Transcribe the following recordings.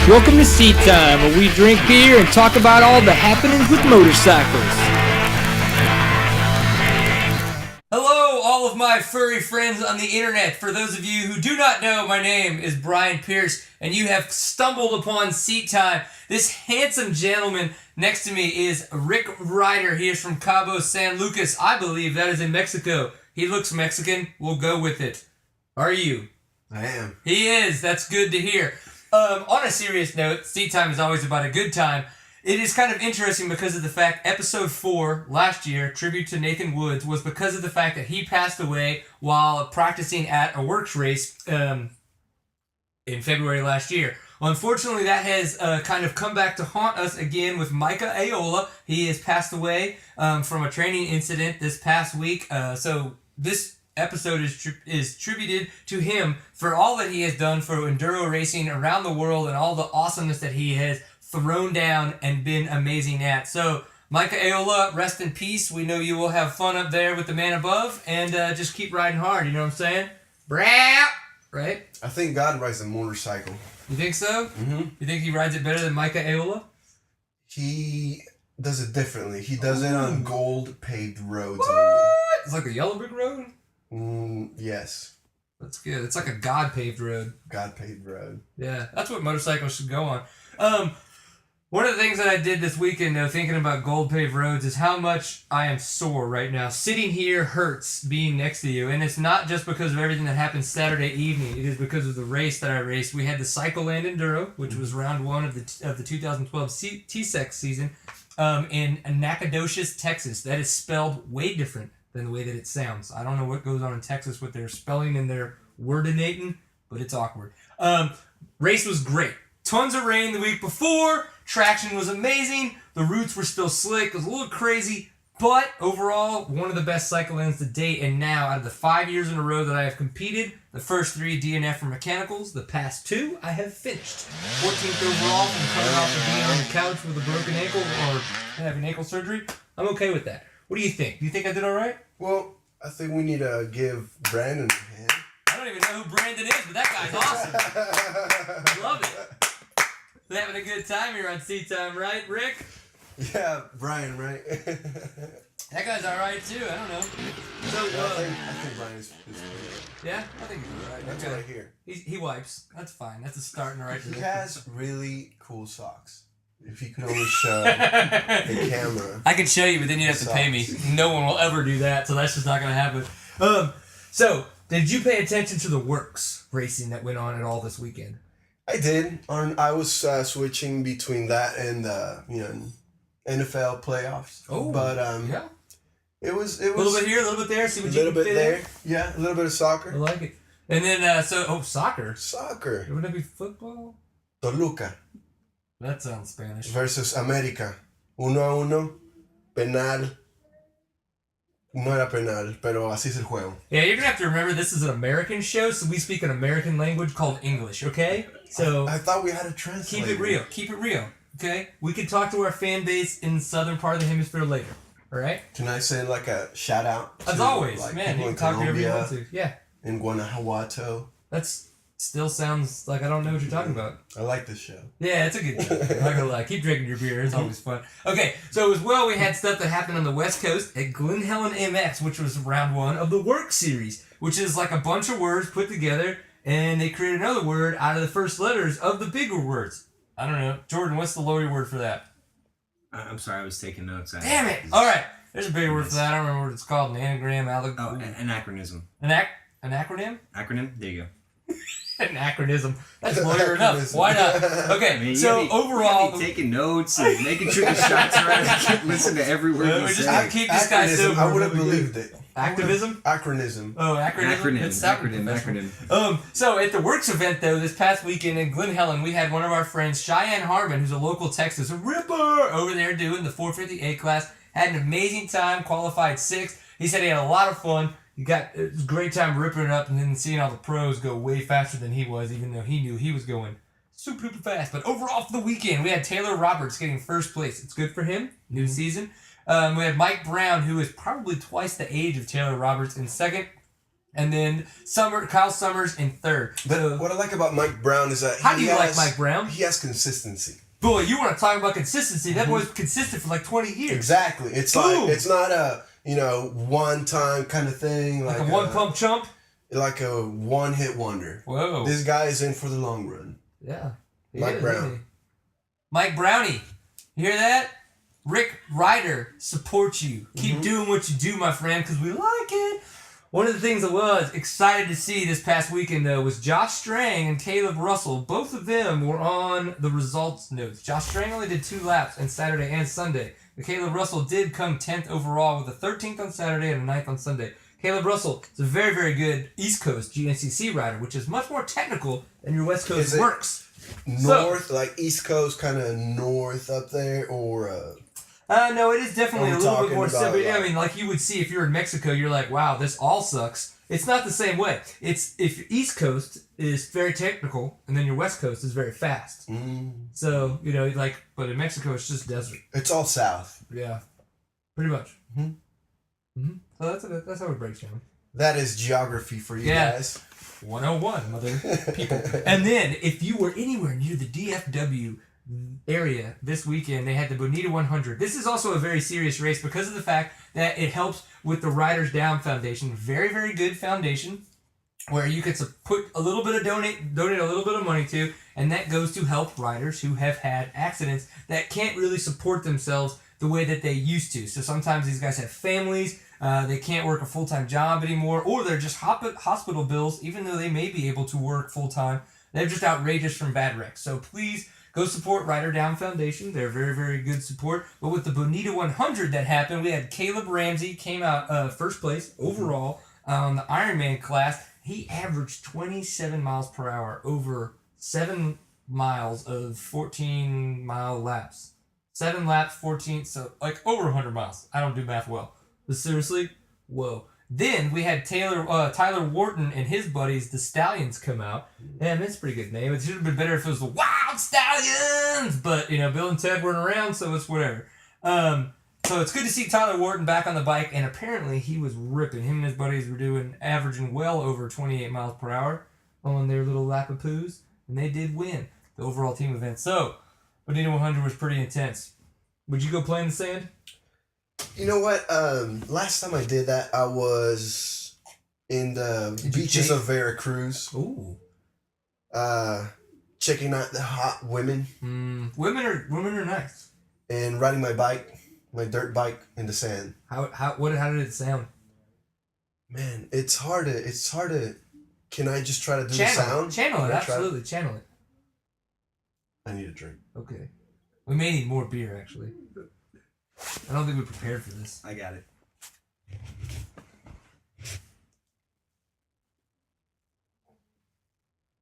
Welcome to Seat Time, where we drink beer and talk about all the happenings with motorcycles. Hello, all of my furry friends on the internet. For those of you who do not know, my name is Brian Pierce, and you have stumbled upon Seat Time. This handsome gentleman next to me is Rick Ryder. He is from Cabo San Lucas. I believe that is in Mexico. He looks Mexican. We'll go with it. Are you? I am. He is. That's good to hear. On a serious note, Seat Time is always about a good time. It is kind of interesting because of the fact episode 4 last year, Tribute to Nathan Woods, was because of the fact that he passed away while practicing at a works race in February last year. Unfortunately, that has kind of come back to haunt us again with Mika Ahola. He has passed away from a training incident this past week. So this episode is tributed to him for all that he has done for enduro racing around the world and all the awesomeness that he has thrown down and been amazing at. So, Mika Ahola, rest in peace. We know you will have fun up there with the man above, and just keep riding hard, you know what I'm saying? Brap! Right? I think God rides a motorcycle. You think so? Mm-hmm. You think he rides it better than Mika Ahola? He does it differently. He does it on gold paved roads. What? It's like a yellow brick road? Yes. That's good. It's like a God paved road. God paved road. Yeah, that's what motorcycles should go on. One of the things that I did this weekend, though, thinking about gold paved roads, is how much I am sore right now. Sitting here hurts being next to you, and it's not just because of everything that happened Saturday evening. It is because of the race that I raced. We had the Cycleland Enduro, which was round 1 of the 2012 TSCEC season, in Nacogdoches, Texas. That is spelled way different than the way that it sounds. I don't know what goes on in Texas with their spelling and their wordinating, but it's awkward. Race was great. Tons of rain the week before. Traction was amazing. The routes were still slick. It was a little crazy, but overall, one of the best Cyclelands to date. And now, out of the 5 years in a row that I have competed, the first 3 DNF for mechanicals, the past 2 I have finished. 14th overall from coming off of being on the couch with a broken ankle or having ankle surgery. I'm okay with that. What do you think? Do you think I did all right? Well, I think we need to give Brandon a hand. I don't even know who Brandon is, but that guy's awesome. Love it. We're having a good time here on Seat Time, right, Rick? Yeah, Brian, right? That guy's all right too. I don't know. So I think Brian is pretty good. Yeah, I think he's all right. That's what I hear. He wipes. That's fine. That's a start in the right direction. He has really cool socks. If he could only show the camera. I can show you, but then you have to pay me. No one will ever do that, so that's just not going to happen. So, did you pay attention to the works racing that went on at all this weekend? I did. I was switching between that and the NFL playoffs. Oh, but yeah. It was a little bit here, a little bit there. See what you can fit there. In. Yeah, a little bit of soccer. I like it. And then soccer. Soccer. Wouldn't that be football? Toluca. That sounds Spanish. Versus América. 1-1. Penal. No era penal, pero así es el juego. Yeah, you're going to have to remember this is an American show, so we speak an American language called English, okay? So I thought we had a translator. Keep it real. Keep it real, okay? We can talk to our fan base in the southern part of the hemisphere later, all right? Can I send like a shout out? As always, man, you can talk to whoever you want to. Yeah. In Guanajuato. That's still sounds like I don't know what you're talking about. I like this show. Yeah, it's a good show. I'm not gonna lie. Keep drinking your beer. It's always fun. Okay, so as well, we had stuff that happened on the West Coast at Glen Helen MX, which was round 1 of the Work Series, which is like a bunch of words put together, and they create another word out of the first letters of the bigger words. I don't know. Jordan, what's the lower word for that? I'm sorry, I was taking notes. Damn it! All right, there's a bigger word for that. I don't remember what it's called. An anagram, anachronism. An acronym? Acronym? There you go. An acronym. That's lawyer enough. Why not? Okay, I mean, so overall, taking notes and making sure the shots are right. I can't listen to every word you say. Keep this guy sober. I would have believed it. Activism? Acronym. Oh, acronym. So at the Works event, though, this past weekend in Glen Helen, we had one of our friends, Cheyenne Harmon, who's a local Texas ripper, over there doing the 450A class. Had an amazing time, qualified 6th. He said he had a lot of fun. It was a great time ripping it up and then seeing all the pros go way faster than he was, even though he knew he was going super fast. But overall for the weekend, we had Taylor Roberts getting first place. It's good for him. New season. We had Mike Brown, who is probably twice the age of Taylor Roberts, in second. And then Kyle Summers in third. But So, what I like about Mike Brown is that how do you like Mike Brown? He has consistency. Boy, you want to talk about consistency. That boy's consistent for like 20 years. Exactly. It's like, it's not a, one-time kind of thing. Like a one-pump chump? Like a one-hit wonder. Whoa. This guy is in for the long run. Yeah. Mike Brown. Mike Brownie. You hear that? Rick Ryder supports you. Keep doing what you do, my friend, because we like it. One of the things I was excited to see this past weekend, though, was Josh Strang and Caleb Russell. Both of them were on the results notes. Josh Strang only did 2 laps on Saturday and Sunday. But Caleb Russell did come 10th overall with a 13th on Saturday and a 9th on Sunday. Caleb Russell is a very, very good East Coast GNCC rider, which is much more technical than your West Coast works. North, like East Coast, kind of north up there, or... No, it is definitely a little bit more simple. Like, I mean, like you would see if you're in Mexico, you're like, wow, this all sucks. It's not the same way. If your East Coast is very technical, and then your West Coast is very fast. So, but in Mexico, it's just desert. It's all south. Yeah. Pretty much. So that's how it breaks down. That is geography for you guys. 101, mother people. And then, if you were anywhere near the DFW area this weekend, they had the Bonita 100. This is also a very serious race because of the fact that it helps with the Riders Down Foundation. Very, very good foundation where you can put a little bit of donate a little bit of money to, and that goes to help riders who have had accidents that can't really support themselves the way that they used to. So sometimes these guys have families, they can't work a full-time job anymore, or they're just hospital bills, even though they may be able to work full-time. They're just outrageous from bad wrecks. So please go support Rider Down Foundation. They're very, very good support. But with the Bonita 100 that happened, we had Caleb Ramsey came out first place overall on the Ironman class. He averaged 27 miles per hour over 7 miles of 14-mile laps. 7 laps, 14, so like over 100 miles. I don't do math well. But seriously, whoa. Then we had Tyler Wharton and his buddies, the Stallions, come out. Man, that's a pretty good name. It should have been better if it was the Wild Stallions. But, Bill and Ted weren't around, so it's whatever. So it's good to see Tyler Wharton back on the bike, and apparently he was ripping. Him and his buddies were averaging well over 28 miles per hour on their little lap of poos, and they did win the overall team event. So, Bonita 100 was pretty intense. Would you go play in the sand? You know what? Last time I did that, I was in the beaches of Veracruz. Ooh. Checking out the hot women. Women are nice. And riding my dirt bike in the sand. How did it sound? Man, it's hard to. Can I just try to do the sound? Channel it, absolutely. Channel it. I need a drink. Okay. We may need more beer, actually. I don't think we're prepared for this. I got it.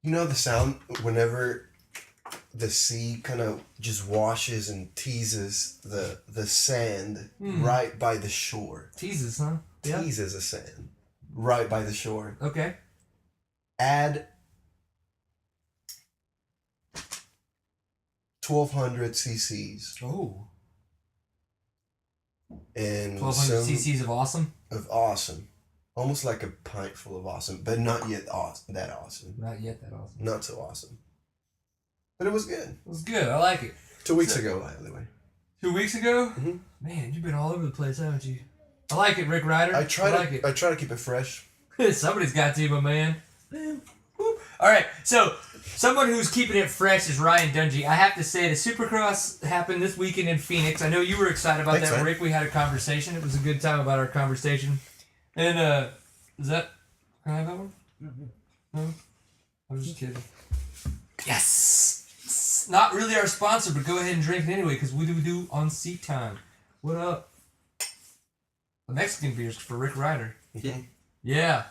You know the sound whenever the sea kind of just washes and teases the sand right by the shore. Teases, huh? Yeah. Teases the sand right by the shore. Okay. Add 1,200 cc's. Oh. And 1,200 cc's of awesome? Of awesome. Almost like a pint full of awesome, but not yet that awesome. Not yet that awesome. Not so awesome. But it was good. It was good. I like it. 2 weeks ago, anyway. 2 weeks ago? Mm-hmm. Man, you've been all over the place, haven't you? I like it, Rick Ryder. I try to keep it fresh. Somebody's got to, my man. All right, so someone who's keeping it fresh is Ryan Dungey. I have to say, the Supercross happened this weekend in Phoenix. I know you were excited about that, Rick. We had a conversation. It was a good time about our conversation. And, is that... Can I have that one? No? I was just kidding. Yes! Not really our sponsor, but go ahead and drink it anyway, because we do on seat time. What up? The Mexican beers for Rick Ryder. Yeah.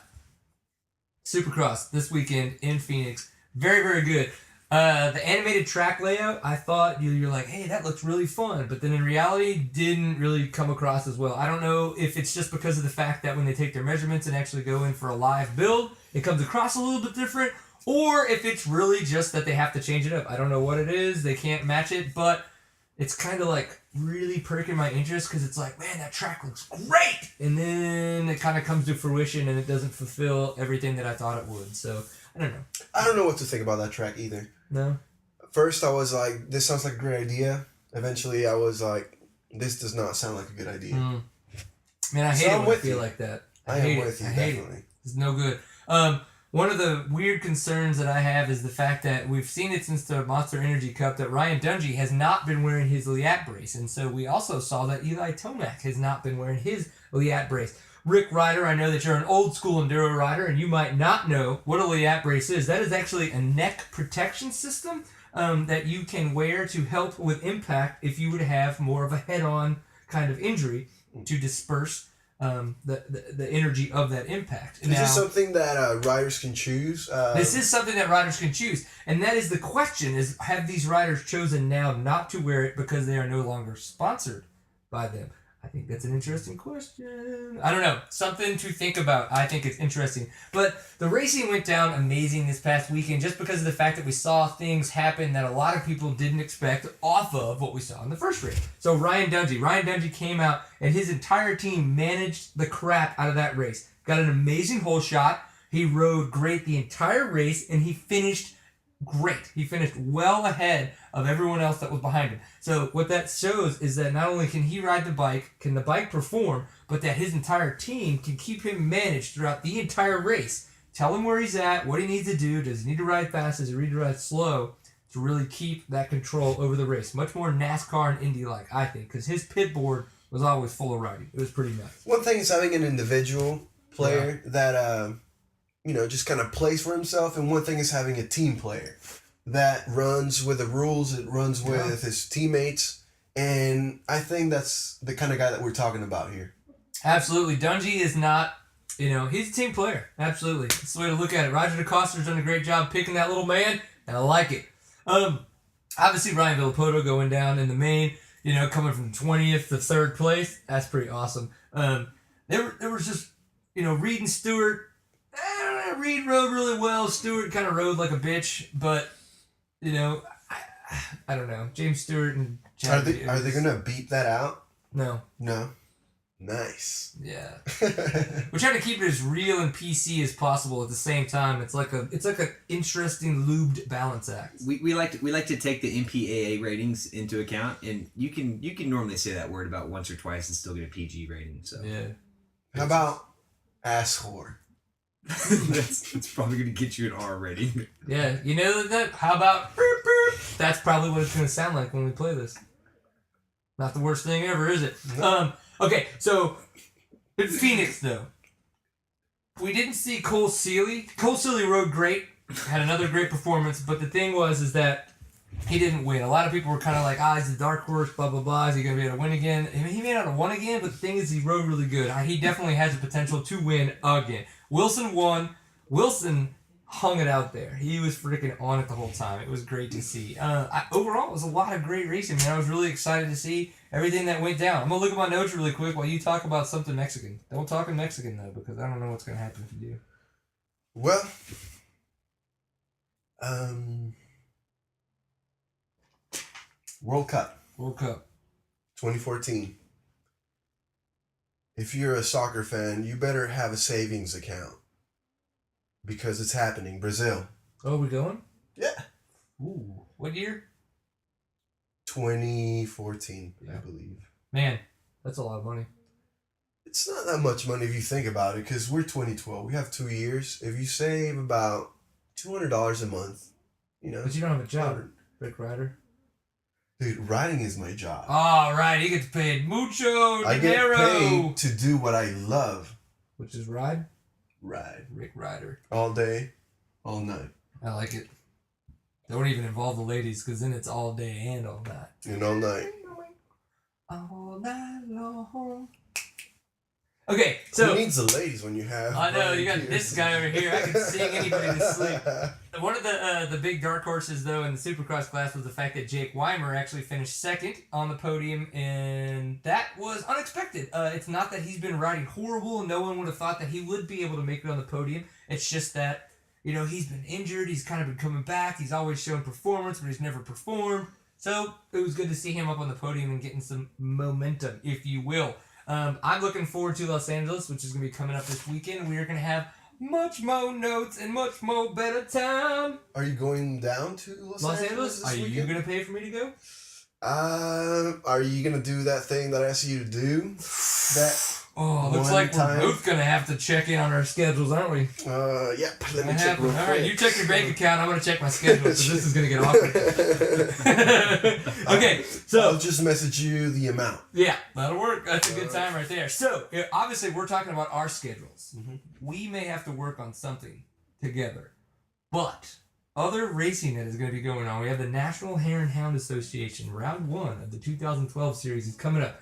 Supercross this weekend in Phoenix. Very, very good. The animated track layout, I thought you're like, hey, that looks really fun. But then in reality, didn't really come across as well. I don't know if it's just because of the fact that when they take their measurements and actually go in for a live build, it comes across a little bit different. Or if it's really just that they have to change it up. I don't know what it is. They can't match it. But it's kind of like really perking my interest because it's like, man, that track looks great, and then it kind of comes to fruition and it doesn't fulfill everything that I thought it would. So I don't know. I don't know what to think about that track either. No. First, I was like, this sounds like a great idea. Eventually, I was like, this does not sound like a good idea. Man, I hate it when I feel like that. I am with you, definitely. It's no good. One of the weird concerns that I have is the fact that we've seen it since the Monster Energy Cup that Ryan Dungey has not been wearing his Liat brace. And so we also saw that Eli Tomac has not been wearing his Liat brace. Rick Ryder, I know that you're an old school enduro rider and you might not know what a Liat brace is. That is actually a neck protection system that you can wear to help with impact if you would have more of a head-on kind of injury to disperse the energy of that impact. Is this something that riders can choose? This is something that riders can choose. And that is the question, is have these riders chosen now not to wear it because they are no longer sponsored by them? I think that's an interesting question. I don't know. Something to think about. I think it's interesting. But the racing went down amazing this past weekend just because of the fact that we saw things happen that a lot of people didn't expect off of what we saw in the first race. So Ryan Dungey came out and his entire team managed the crap out of that race. Got an amazing hole shot. He rode great the entire race and he finished great. He finished well ahead of everyone else that was behind him. So what that shows is that not only can he ride the bike, can the bike perform, but that his entire team can keep him managed throughout the entire race. Tell him where he's at, what he needs to do, does he need to ride fast, does he need to ride slow, to really keep that control over the race. Much more NASCAR and Indy-like, I think, because his pit board was always full of riding. It was pretty nuts. One thing is having an individual player that just kind of plays for himself, and one thing is having a team player that runs with the rules, it runs with his teammates, and I think that's the kind of guy that we're talking about here. Absolutely. Dungey is not, he's a team player. Absolutely. That's the way to look at it. Roger DeCoster's done a great job picking that little man, and I like it. Obviously, Ryan Villapoto going down in the main, coming from 20th to 3rd place. That's pretty awesome. There was just, Reed and Stewart. Reed rode really well. Stewart kind of rode like a bitch, but I don't know. James Stewart and Chad, are they gonna beat that out? No. Nice. Yeah. We're trying to keep it as real and PC as possible at the same time. It's like an interesting lubed balance act. We like to take the MPAA ratings into account, and you can normally say that word about once or twice and still get a PG rating. So yeah. How about ass whore? that's probably going to get you an R rating. Yeah, that? How about burp, burp? That's probably what it's going to sound like when we play this. Not the worst thing ever, is it? No. Okay, so in Phoenix, though, we didn't see Cole Seeley. Cole Seeley rode great, had another great performance, but the thing is that he didn't win. A lot of people were kind of like, he's the dark horse, blah, blah, blah. Is he going to be able to win again? I mean, he may not have won again, but the thing is he rode really good. He definitely has the potential to win again. Wilson won. Wilson hung it out there. He was freaking on it the whole time. It was great to see. Overall, it was a lot of great racing, man. I was really excited to see everything that went down. I'm going to look at my notes really quick while you talk about something Mexican. Don't talk in Mexican, though, because I don't know what's going to happen if you do. Well, World Cup 2014. If you're a soccer fan, you better have a savings account because it's happening. Brazil. Oh, we going? Yeah. Ooh. What year? 2014, I believe. Man, that's a lot of money. It's not that much money if you think about it, because we're 2012. We have 2 years. If you save about $200 a month, But you don't have a job, Rick Ryder. Dude, riding is my job. All right, he gets paid mucho dinero. I get paid to do what I love. Which is ride? Ride. Rick Ryder. All day, all night. I like it. Don't even involve the ladies, because then it's all day and all night. And all night. All night long. Okay, so... Who needs the ladies when you have... I know, you got this guy over here. I can sing anybody to sleep. One of the big dark horses, though, in the Supercross class was the fact that Jake Weimer actually finished second on the podium, and that was unexpected. It's not that he's been riding horrible, and no one would have thought that he would be able to make it on the podium. It's just that, he's been injured, he's kind of been coming back, he's always shown performance, but he's never performed. So it was good to see him up on the podium and getting some momentum, if you will. I'm looking forward to Los Angeles, which is going to be coming up this weekend. We are going to have much more notes and much more better time. Are you going down to Los Angeles this Are weekend? you going to pay for me to go? Are you going to do that thing that I asked you to do? Looks like time? we're both going to have to check in on our schedules, aren't we? Yep. Let me check real quick. All right, you check your bank account. I'm going to check my schedule, so this is going to get awkward. Okay, so I'll just message you the amount. yeah, that'll work. That's a good time right there. So, obviously, we're talking about our schedules. Mm-hmm. We may have to work on something together, but other racing that is going to be going on. We have the National Hare and Hound Association. Round 1 of the 2012 series is coming up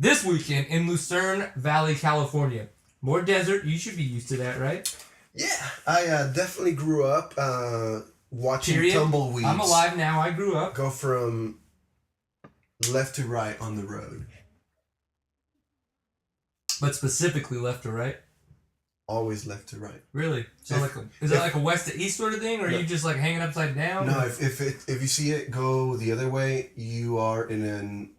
this weekend in Lucerne Valley, California. More desert. You should be used to that, right? Yeah, I definitely grew up watching Period. tumbleweeds. I'm alive now. I grew up. Go from left to right on the road. But specifically left to right? Always left to right. Really? So is that like a west to east sort of thing, or are you just like hanging upside down? No, if you see it go the other way, you are in an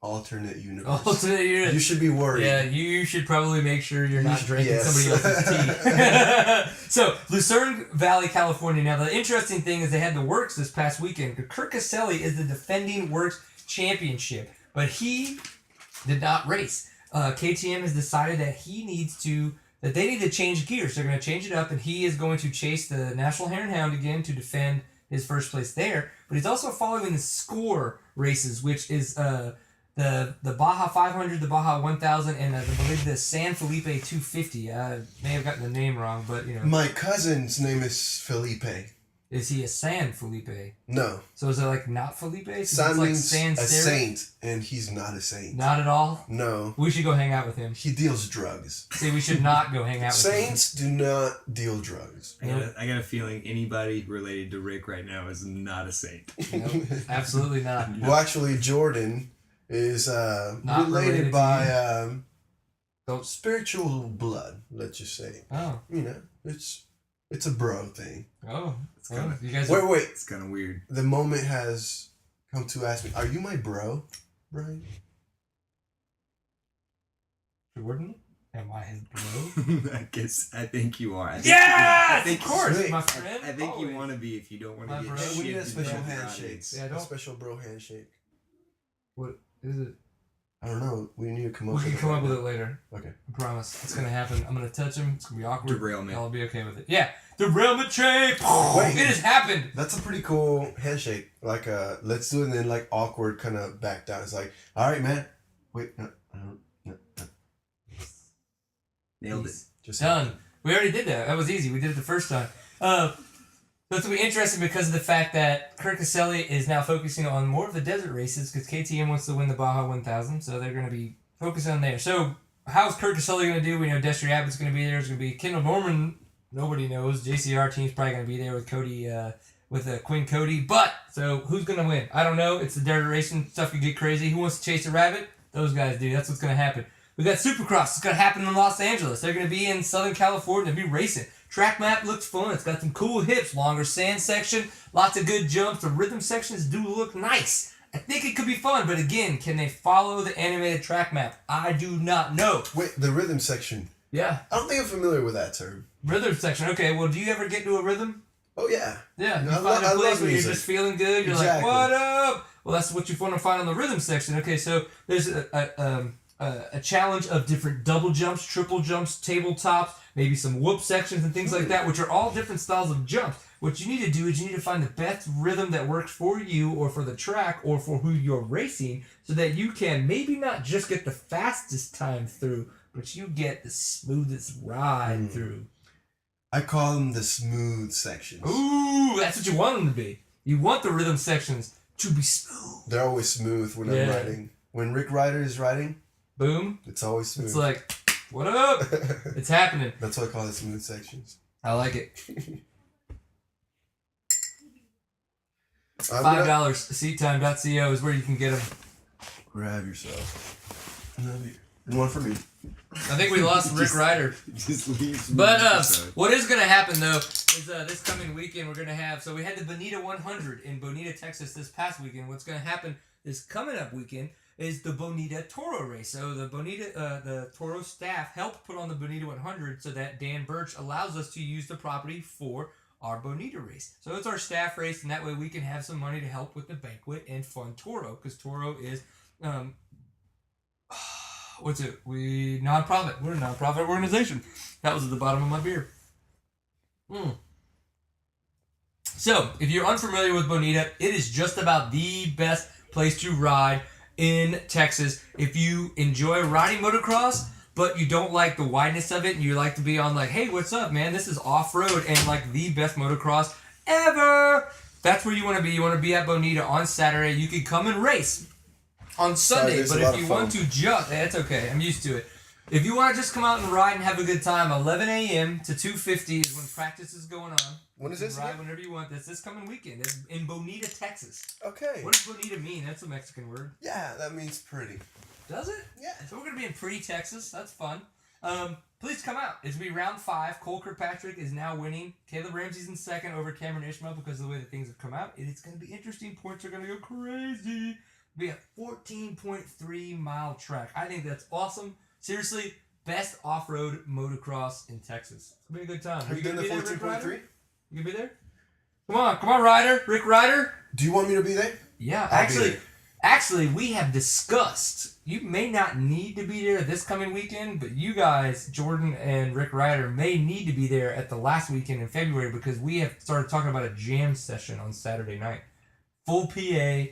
alternate universe. Alternate universe. You should be worried. Yeah, you should probably make sure you're not drinking yes. somebody else's tea. So, Lucerne Valley, California. Now, the interesting thing is they had the Works this past weekend. Kirk Caselli is the defending Works championship, but he did not race. KTM has decided that they need to change gears. They're going to change it up, and he is going to chase the National Hare and Hound again to defend his first place there. But he's also following the Score races, which is the Baja 500, the Baja 1000, and I believe the San Felipe 250. I may have gotten the name wrong, but you know. My cousin's name is Felipe. Is he a San Felipe? No. So is it like not Felipe? San like means San a saint, and he's not a saint. Not at all? No. We should go hang out with him. He deals drugs. See, we should not go hang out with him. Saints do not deal drugs. I got a feeling anybody related to Rick right now is not a saint. Nope, absolutely not. Well, actually, Jordan is Not related by Don't- spiritual blood, let's just say. Oh. You know, it's a bro thing. Oh. It's kind of You guys Wait. it's kind of weird. The moment has come to ask me, are you my bro, Brian? Jordan? Am I his bro? I think you are. Yes! I think Of course, Sweet. my friend. I think always. you want to be if you don't want My to get bro. Hey, we need a shit special in the handshake. Yeah, A don't- special bro handshake. What is it? I don't know. We need to come up We with can it. come right up with now. it later. Okay. I promise. It's gonna happen. I'm gonna touch him. It's gonna be awkward. Derailment. I'll be okay with it. Yeah. Derailment chain! Wait. It has happened! That's a pretty cool handshake. Like, let's do it and then, like, awkward kind of back down. It's like, all right, man. Wait, no. Nailed it. Just Done. We already did that. That was easy. We did it the first time. That's going to be interesting because of the fact that Kirk Caselli is now focusing on more of the desert races because KTM wants to win the Baja 1000, so they're going to be focusing on there. So, how's Kirk Caselli going to do? We know Destry Abbott's going to be there. There's going to be Kendall Norman. Nobody knows. JCR team's probably going to be there with Cody, with Quinn Cody. But, so, who's going to win? I don't know. It's the desert racing. Stuff could get crazy. Who wants to chase a rabbit? Those guys do. That's what's going to happen. We got Supercross. It's going to happen in Los Angeles. They're going to be in Southern California. They'll be racing. Track map looks fun. It's got some cool hips, longer sand section, lots of good jumps. The rhythm sections do look nice. I think it could be fun, but again, can they follow the animated track map? I do not know. Wait, the rhythm section. Yeah, I don't think I'm familiar with that term. rhythm section. Okay, well, do you ever get into a rhythm? Oh, yeah. Yeah, you I find love a place where you're music. just feeling good. You're Exactly. like, what up? Well, that's what you want to find on the rhythm section. Okay, so there's a challenge of different double jumps, triple jumps, tabletops, maybe some whoop sections and things like that, which are all different styles of jumps. What you need to do is you need to find the best rhythm that works for you or for the track or for who you're racing so that you can maybe not just get the fastest time through, but you get the smoothest ride through. I call them the smooth sections. Ooh, that's what you want them to be. You want the rhythm sections to be smooth. They're always smooth when I'm riding. When Rick Ryder is riding, Boom. it's always smooth. It's like, what up? It's happening. That's what I call the smooth sections. I like it. I'm $5 seattime.co is where you can get them. Grab yourself. And one for me. I think we lost Rick Ryder. Just leave. But what is going to happen though is this coming weekend we're going to have, so we had the Bonita 100 in Bonita, Texas this past weekend. What's going to happen this coming up weekend is the Bonita Toro race. So the the Toro staff helped put on the Bonita 100 so that Dan Birch allows us to use the property for our Bonita race. So it's our staff race, and that way we can have some money to help with the banquet and fund Toro, because Toro is nonprofit. We're a nonprofit organization. That was at the bottom of my beer. So, if you're unfamiliar with Bonita, it is just about the best place to ride in Texas. If you enjoy riding motocross, but you don't like the wideness of it, and you like to be on like, hey, what's up, man? This is off-road and like the best motocross ever. That's where you want to be. You want to be at Bonita on Saturday. You can come and race on Sunday, but if you want to just, that's okay. I'm used to it. If you want to just come out and ride and have a good time, 11 a.m. to 2:50 is when practice is going on. When is this? Ride whenever you want. That's this coming weekend. It's in Bonita, Texas. Okay. What does Bonita mean? That's a Mexican word. Yeah, that means pretty. Does it? Yeah. So we're going to be in pretty Texas. That's fun. Please come out. It's going to be round 5. Cole Kirkpatrick is now winning. Caleb Ramsey's in second over Cameron Ishmael because of the way that things have come out. It's going to be interesting. Points are going to go crazy. It'll be a 14.3 mile track. I think that's awesome. Seriously, best off-road motocross in Texas. It's going to be a good time. Are you doing the 14.3? You gonna be there? Come on, Ryder. Rick Ryder. Do you want me to be there? Yeah, I'll actually, we have discussed. You may not need to be there this coming weekend, but you guys, Jordan and Rick Ryder, may need to be there at the last weekend in February, because we have started talking about a jam session on Saturday night. Full PA,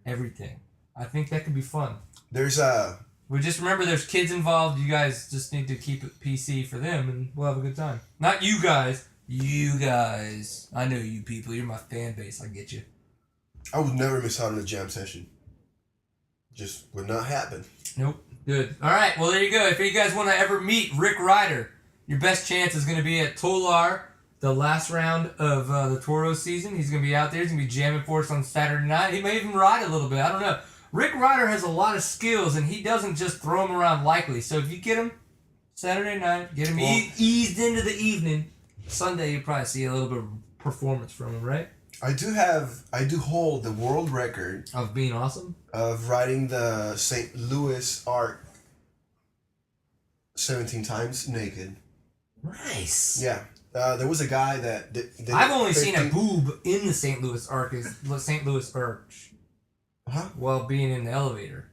everything. I think that could be fun. We just remember there's kids involved. You guys just need to keep it PC for them, and we'll have a good time. Not you guys. You guys. I know you people. You're my fan base. I get you. I would never miss out on a jam session. Just would not happen. Nope. Good. All right. Well, there you go. If you guys want to ever meet Rick Ryder, your best chance is going to be at Tolar, the last round of the Toro season. He's going to be out there. He's going to be jamming for us on Saturday night. He may even ride a little bit. I don't know. Rick Ryder has a lot of skills, and he doesn't just throw them around lightly. So if you get him Saturday night, get him eased into the evening, Sunday you'll probably see a little bit of performance from him, right? I do hold the world record of being awesome, of riding the St. Louis Arc 17 times naked. Nice. Yeah. There was a guy that did I've only seen a boob in the St. Louis Arc, St. Louis Arch, while being in the elevator.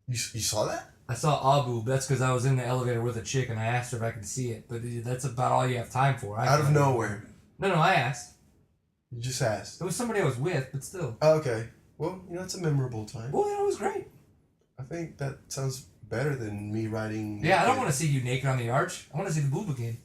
You saw that? I saw a boob. That's because I was in the elevator with a chick and I asked her if I could see it. But that's about all you have time for. Out of nowhere. No, I asked. You just asked. It was somebody I was with, but still. Oh, okay. Well, it's a memorable time. Well, it was great. I think that sounds better than me riding. Yeah, I don't want to see you naked on the arch. I want to see the boob again.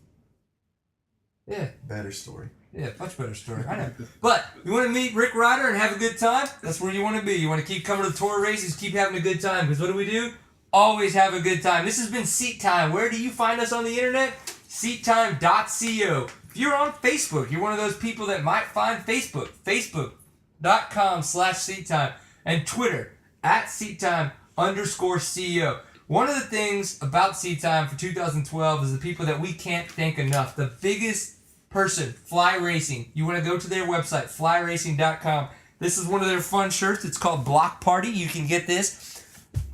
Yeah. Better story. Yeah, much better story. I know. But you want to meet Rick Ryder and have a good time? That's where you want to be. You want to keep coming to the tour races, keep having a good time. Because what do? Always have a good time. This has been Seat Time. Where do you find us on the internet? SeatTime.co. If you're on Facebook, you're one of those people that might find Facebook. Facebook.com/SeatTime. And Twitter @SeatTime_CEO. One of the things about Seat Time for 2012 is the people that we can't thank enough. The biggest person, Fly Racing. You want to go to their website, flyracing.com. This is one of their fun shirts. It's called Block Party. You can get this.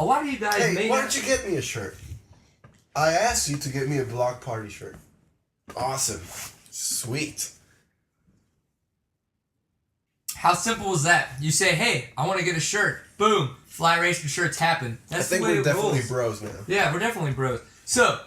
A lot of you guys why don't you get me a shirt? I asked you to get me a Block Party shirt. Awesome. Sweet. How simple is that? You say, hey, I want to get a shirt. Boom. Fly Racing shirts happen. That's the way it rolls. I think we're definitely bros now. Yeah, we're definitely bros. So,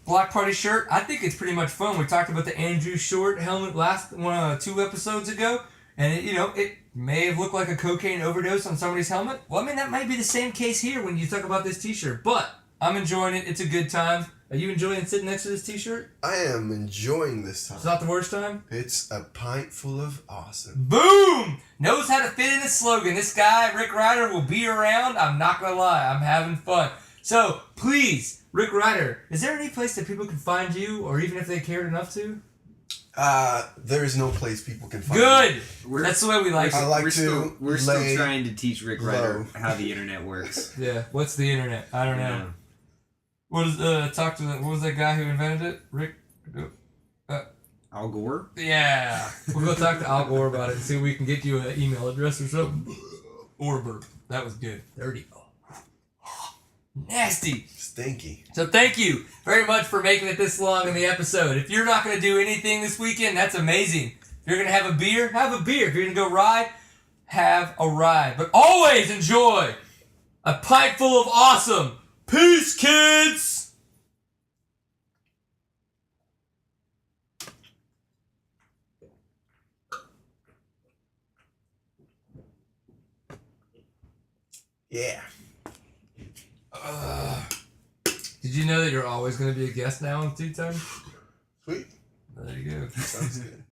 Block Party shirt, I think it's pretty much fun. We talked about the Andrew Short helmet last 2 episodes ago. And, it may have looked like a cocaine overdose on somebody's helmet. Well, I mean, that might be the same case here when you talk about this t-shirt. But I'm enjoying it. It's a good time. Are you enjoying sitting next to this t-shirt? I am enjoying this time. It's not the worst time? It's a pint full of awesome. Boom! Knows how to fit in the slogan. This guy, Rick Ryder, will be around. I'm not going to lie. I'm having fun. So, please, Rick Ryder, is there any place that people can find you, or even if they cared enough to? There is no place people can find Good! That's the way we like it. We're still trying to teach Rick Ryder how the internet works. Yeah, what's the internet? I don't know. What was what was that guy who invented it? Rick? I'll Al Gore. Yeah. We'll go talk to Al Gore about it and see if we can get you an email address or something. Or burp. That was good. Dirty. Nasty. Stinky. So thank you very much for making it this long in the episode. If you're not going to do anything this weekend, that's amazing. If you're going to have a beer, have a beer. If you're going to go ride, have a ride. But always enjoy a pint full of awesome. Peace, kids! Yeah. Did you know that you're always going to be a guest now on Tea Time? Sweet. There you go. Sounds good.